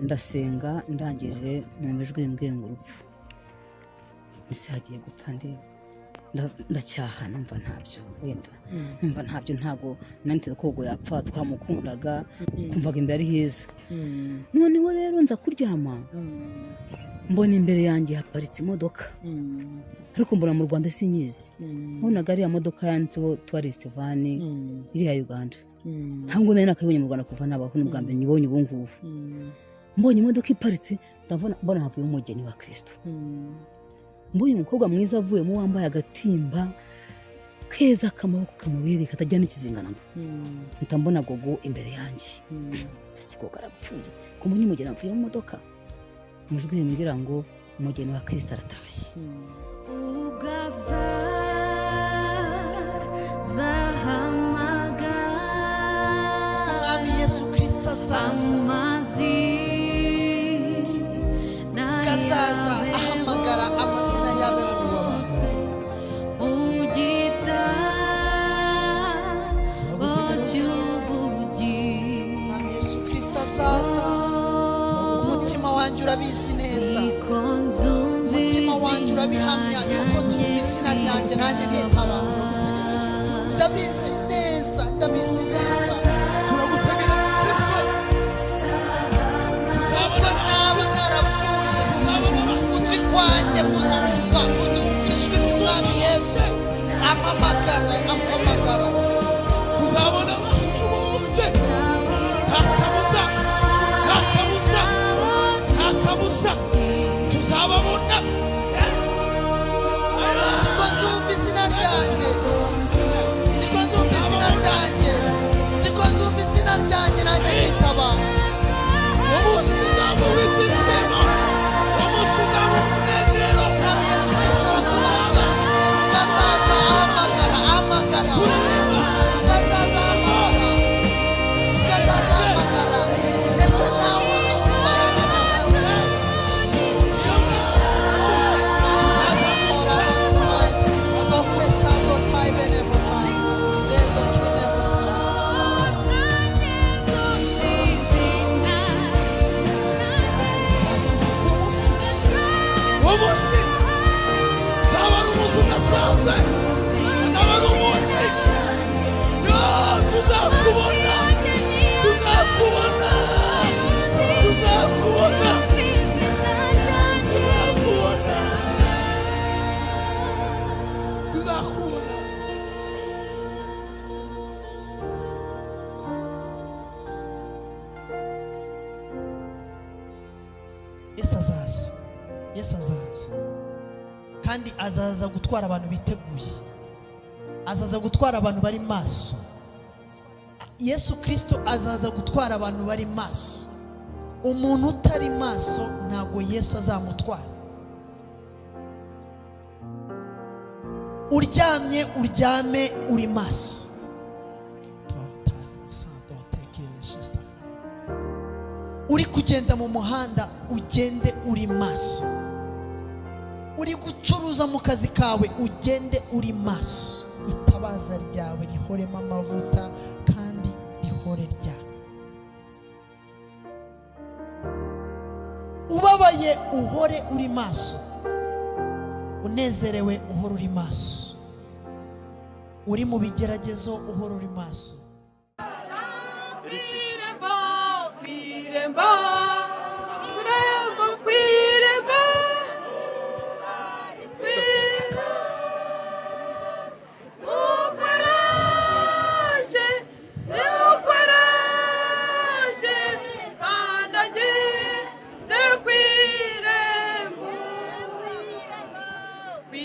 ndasenga ndangije mu mijwi mbwiye ngo urupfu ese hagiye gupfa ndeba ndacyaha numva ntabyo wenda numva ntabyo ntago nanteze ko yapfa twamukundaga kumvaga imbere ari heza noneho rero nza kuryama mbona imbere yanjye haparitse imodoka ariko mbona mu Rwanda sinyizi nabonaga ari ya modoka yanditseho tourist van iri ya Uganda ntabwo nari nakabonye mu Rwanda kuva nabaho n'ubwa mbere nyibonye ubu ngubu mbonye imodoka iparitse mbona havuye umugeni wa Kristo mbonye umukobwa mwiza avuyemo wambaye agatimba keza kamaboko kamubiri katajya n'ikizinganamo ntambona gogo imbere yanjye siko garapfuye kumunyi mugeni apfuye mu modoka mujwi mbwira ngo umugeni wa Kristo aratashye Mwami Yesu Kristo azaza ahamagara amazina yawe yose Mwami Yesu Kristo azaza umutima wanjye urabizi neza umutima wanjye urabihamya yuko nzumva izina ryanjye nanjye nkitaba ndabizi neza turagutegera Kristo kuko naba narapfuye ugutwi kwanjye kuzumva ijwi ry'Umwami Yesu ampamagara tuzabona abacu bose nta kabuza tuzababona ziko nzumva izina ryanjye nanjye nkitaba umunsi uzaba w'ibyishimo umunsi uzaba umunezero Mwami Yesu Kristo azaza ahamagara ese nawe uzumva umunsi uzaba ari umunsi udasanzwe uzaba ari umunsi tuzakubona Yesu azaza kandi azaza gutwara abantu biteguye azaza gutwara abantu bari maso Yesu Kristo azaza gutwara abantu bari maso umuntu utari maso ntago Yesu azamutwara uryame uri maso uri kugenda mu muhanda ugende uri maso uri gucuruza mu kazi kawe ugende uri maso itabaza ryawe rihoremo amavuta kandi rihore ryaka ubabaye uhore uri maso unezerewe uhore uri maso uri mu bigeragezo uhore uri maso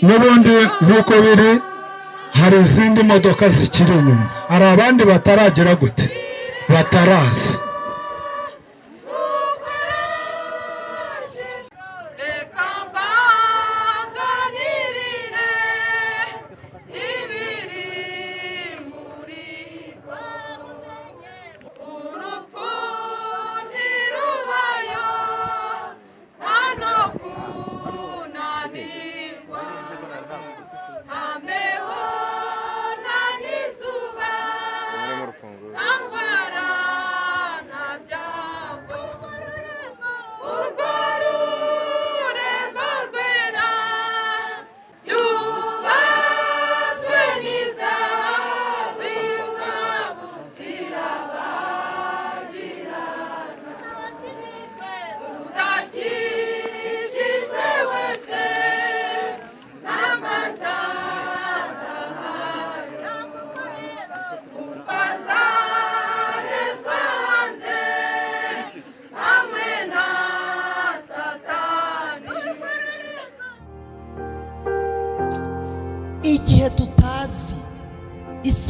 n'ubundi nk'uko biri hari izindi modoka zikiri inyuma hari abandi bataragera gute bataraza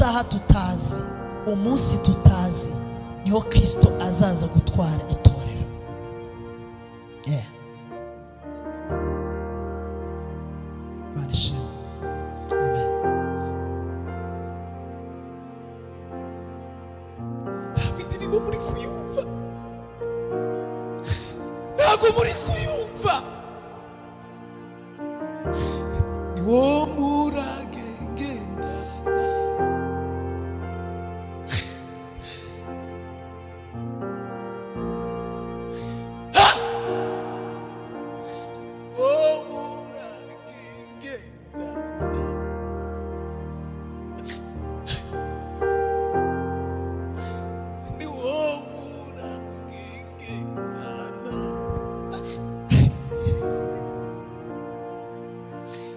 isaha tutazi, umunsi tutazi, niho Kristo azaza gutwara itorero. Amen. ntabwo indirimbo muri kuyumva, ntabwo muri kuyumva. Ni wo murage ngendana, wo murage ngendana, ni wo murage ngendana,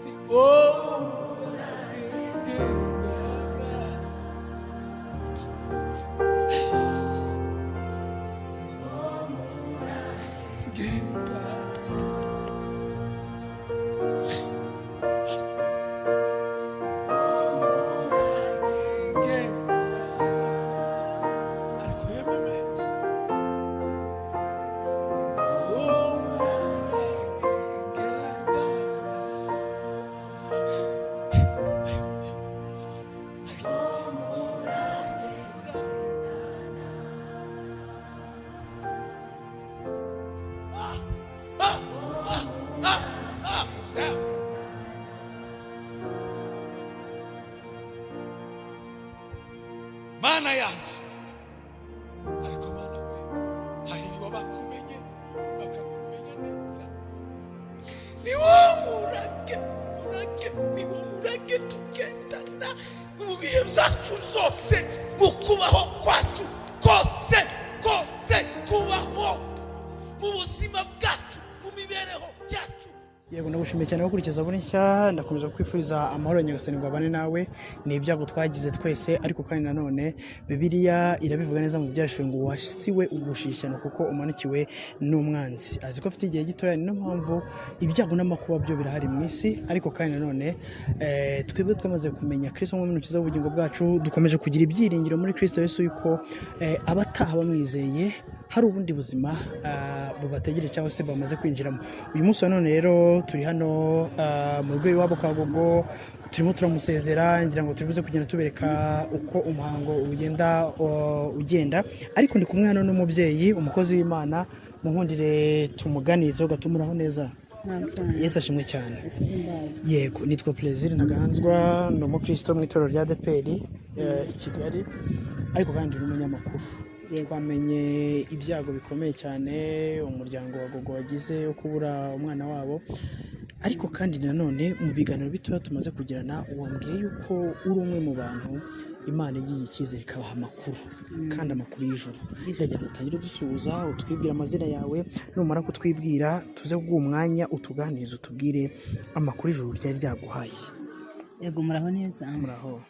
ni wo murage ngendana. Mana yanjye, ariko Mana we, hahirwa bakumenye bakakumenya neza. Ni wo murage, ni wo murage tugendana mu bihe byacu zose, mu kubaho kwacu kose, kubaho mu buzima bwacu, mu mibereho yacu. Yego, ndagushimiye cyane gukurikiza buri nshya. Ndakomeza kwifuriza amahoro ya Nyagasani ngo abane nawe. Ni ibyago twagize twese, ariko kandi nanone Bibiliya irabivuga neza mu byashwe ngo wasiwe ugushishana kuko umanukiwe n'umwanzi. Azi ko afite igihe gitoya, ni mpamvu ibyago n'amakuba byo birahari mu isi, ariko kandi nanone twebwe twamaze kumenya Kristo nk'umukiza w'ubugingo bwacu, dukomeje kugira ibyiringiro muri Kristo Yesu yuko abataha bamwizeye hari ubundi buzima bubategereje cyangwa se bamaze kwinjiramo. Uyu munsi wa none rero turi hano mu rwego wabo kwa Gogo, turimo turamusezera, ngira ngo turibuze kugenda tubereka uko umuhango ugenda, ariko ndi kumwe hano n'umubyeyi, umukozi w'Imana. Munkundire tumuganizeho gatumuraho neza. Yesu ashimwe cyane. Yego, nitwa Plaisir Ntaganzwa, ni umukristo mu itorero rya ADEPR i Kigali, ariko kandi ni umunyamakuru. Twamenye ibyago bikomeye cyane umuryango wa Gogo wagize wo kubura umwana wabo, ariko kandi nanone mu biganiro bitoya tumaze kugirana, wambwiye yuko uri umwe mu bantu Imana igiye icyizere ikabaha amakuru, kandi amakuru y'ijoro. Ndagira ngo utangire dusuhuza, utwibwira amazina yawe, numara kutwibwira tuze kuguha umwanya utuganirize, utubwire amakuru y'ijoro ryari ryaguhaye. Yego, muraho neza. Muraho.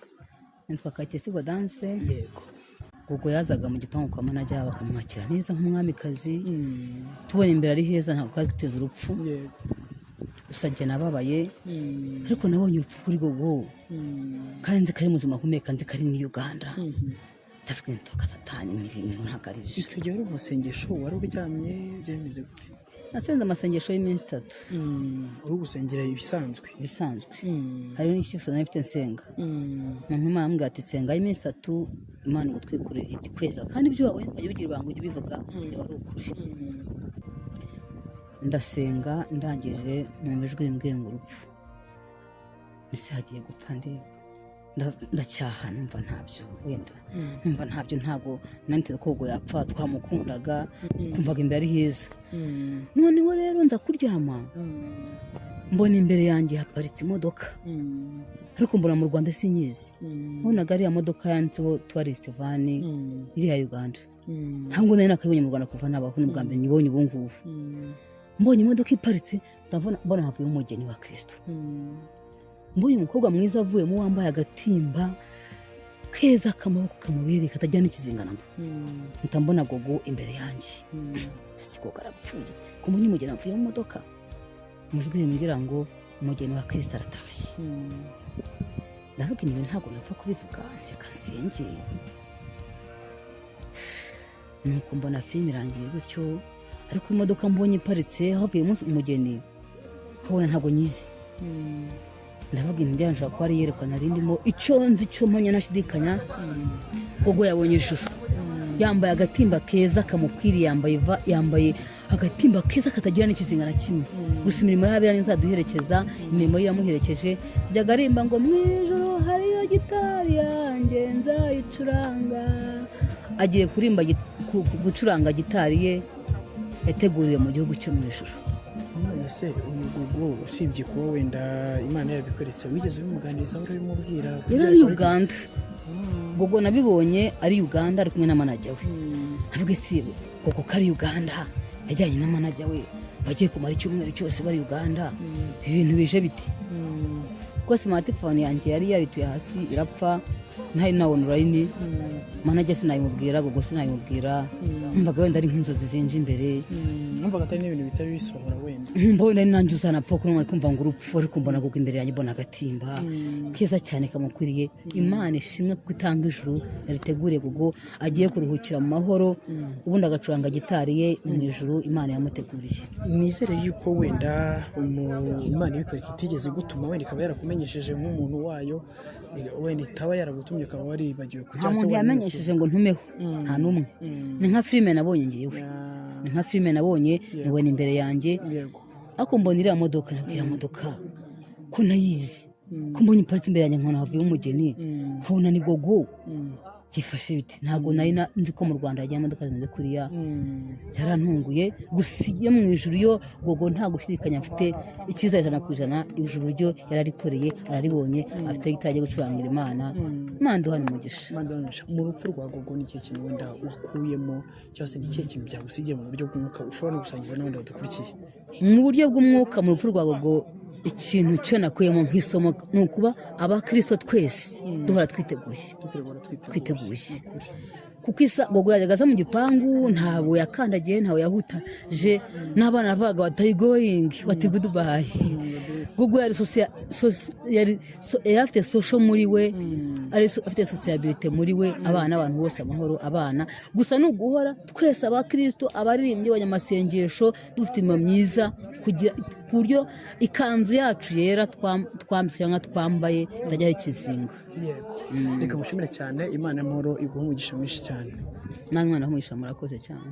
Nitwa Kayitesi Gaudence. Yego. Gogo yazaga mu gipangu kwa manager bakamwakira neza nk'umwamikazi, tubonye imbere ari heza, ntabwo ari guteza urupfu. Yego. Gusa njye nababaye, ariko nabonye urupfu kuri Gogo, kandi nzi ko ari muzima kumeka, nzi ko ari muri Uganda. Ndavuga nti toka Satani, n'ibintu ntabwo ari byo. Icyo gihe wari mu masengesho, wari uryamye, byemeze gute? Nasenze amasengesho y'iminsi 3. Uri gusengera ibisanzwe? Hari n'icyifuzo nafite nsenga. Umuntu Imana ambwira ati senga y'iminsi 3, Imana igutwikure ikwereka, kandi ibyo wabonye ukajya ubigira ibanga ujye ubivuga, niba ari ukuri. Ndasenga, ndangije numva ijwi rimbwiye ngo urupfu. Ese hagiye gupfa nde? Ndacyaha, numva ntabyo, wenda numva ntabyo, ntabwo naniteze ko Gogo yapfa, twamukundaga, kumvaga imbere ari heza. Noneho rero nza kuryama, mbona imbere yanjye haparitse imodoka, ariko mbona mu Rwanda sinyizi. Mbonaga ari ya modoka yanditseho Tourist van iri ya Uganda. Ntabwo nari nakabonye mu Rwanda kuva nabaho, n'ubwa mbere nyibonye ubu ngubu. Mbonye imodoka iparitse, mbona havuye umugeni wa Kristo. Mbonye umukobwa mwiza avuyemo wambaye agatimba keza k'amaboko kamubereye katajya n'ikizingana. Mpita mbona Gogo imbere yanjye. Ese Gogo arapfuye? Ko mbonye umugeni avuye mu modoka, umujwi rimbwira ngo umugeni wa Kristo aratashye. ndavuga ibi ntabwo napfa kubivuga reka nsenge nuko mbona filime irangiye gutyo ariko imodoka mbonye iparitse havuyemo umugeni nkabona ntabwo nyizi ndavuga ibintu byanjye ko ari yerekana rindimo icyo nzi cyo mpamya ntashidikanya ubwo yabonye ishusho yambaye agatimba keza kamukwiriye yambaye agatimba keza katagira n'ikizinga na kimwe gusa imirimo y'abera n'izaduherekeza imirimo ye yamuherekeje yajyaga arimba ngo mu ijoro hariyo gitari yanjye nzayicuranga agiye kurimba gucuranga gitari ye yateguriwe mu gihugu cyo mu ijoro. none se umugogo usibye kuba wenda Imana yarabikweretse wigeze ubimuganiriza urabimubwira yari ari Uganda ubwo nabibonye ari Uganda ari kumwe na manager we ntabwo isi koko kari Uganda yajyanye na manager we bagiye kumara icyumweru cyose bari Uganda ibintu bije biti ko smartphone yanjye yari yarituye hasi irapfa ntari na online manager sinayimubwira ubwo sinayimubwira mvaga wenda ari nk'inzozi zinje imbere numvaga atari n'ibintu bitari bisohora wenda mbona nanjye uzanapfa kuko numva kumva ngo urupfu ariko mbona kuko imbere yanjye mbona agatimba keza cyane kamukwiriye Imana ishimwe kuko itanga ijuru yariteguriye kuko agiye kuruhukira mu mahoro ubundi agacuranga gitari ye mu ijuru Imana yamuteguriye. nizere yuko wenda Imana ibikwereka itigeze gutuma wenda ikaba yarakumenyesheje nk'umuntu wayo wenda itaba yaragutumye ukaba waribagiwe nta muntu yamenyesheje ngo ntumeho nta n'umwe ni nka filime nabonye ngewe ni nka filime nabonye niwe imbere yanjye ariko mbona iriya modoka nabwira modoka ko nayizi ko mbonye iparitse imbere yanjye nkabona havuye umugeni nkabona ni gogo byifashe bite ntabwo nari nzi ko mu Rwanda hajya imodoka zimeze kuriya byarantunguye gusa iyo mu ijuru yo gogo nta gushidikanya afite icyizere 100% ijuru ryo yararikoreye araribonye afite gitari gucurangira Imana duhana umugisha. mu rupfu rwa gogo ni ikihe kintu wenda wakuyemo cyangwa se ni ikihe kintu byagusigiye mu buryo bw'umwuka ushobora no gusangiza n'abandi badukurikiye? mu buryo bw'umwuka mu rupfu rwa gogo ikintu cyo nakuyemo nk'isomo ni ukuba abakristo twese duhora twiteguye kuko gogo yajyaga aza mu gipangu ntabwo yakandagiye ntawe yahutaje n'abana bavuga bati going bati goodbye gogo yari afite social muri we ari afite sociability muri we abantu bose amahoro abana gusa no guhora twese abakristo abaririmbyi abanyamasengesho dufite imamo myiza kugira buryo ikanzu yacu yera twambaye itajyaho ikizinga. reka mushimire cyane Imana y'amahoro iguha umugisha mwinshi cyane. namwe murakoze cyane.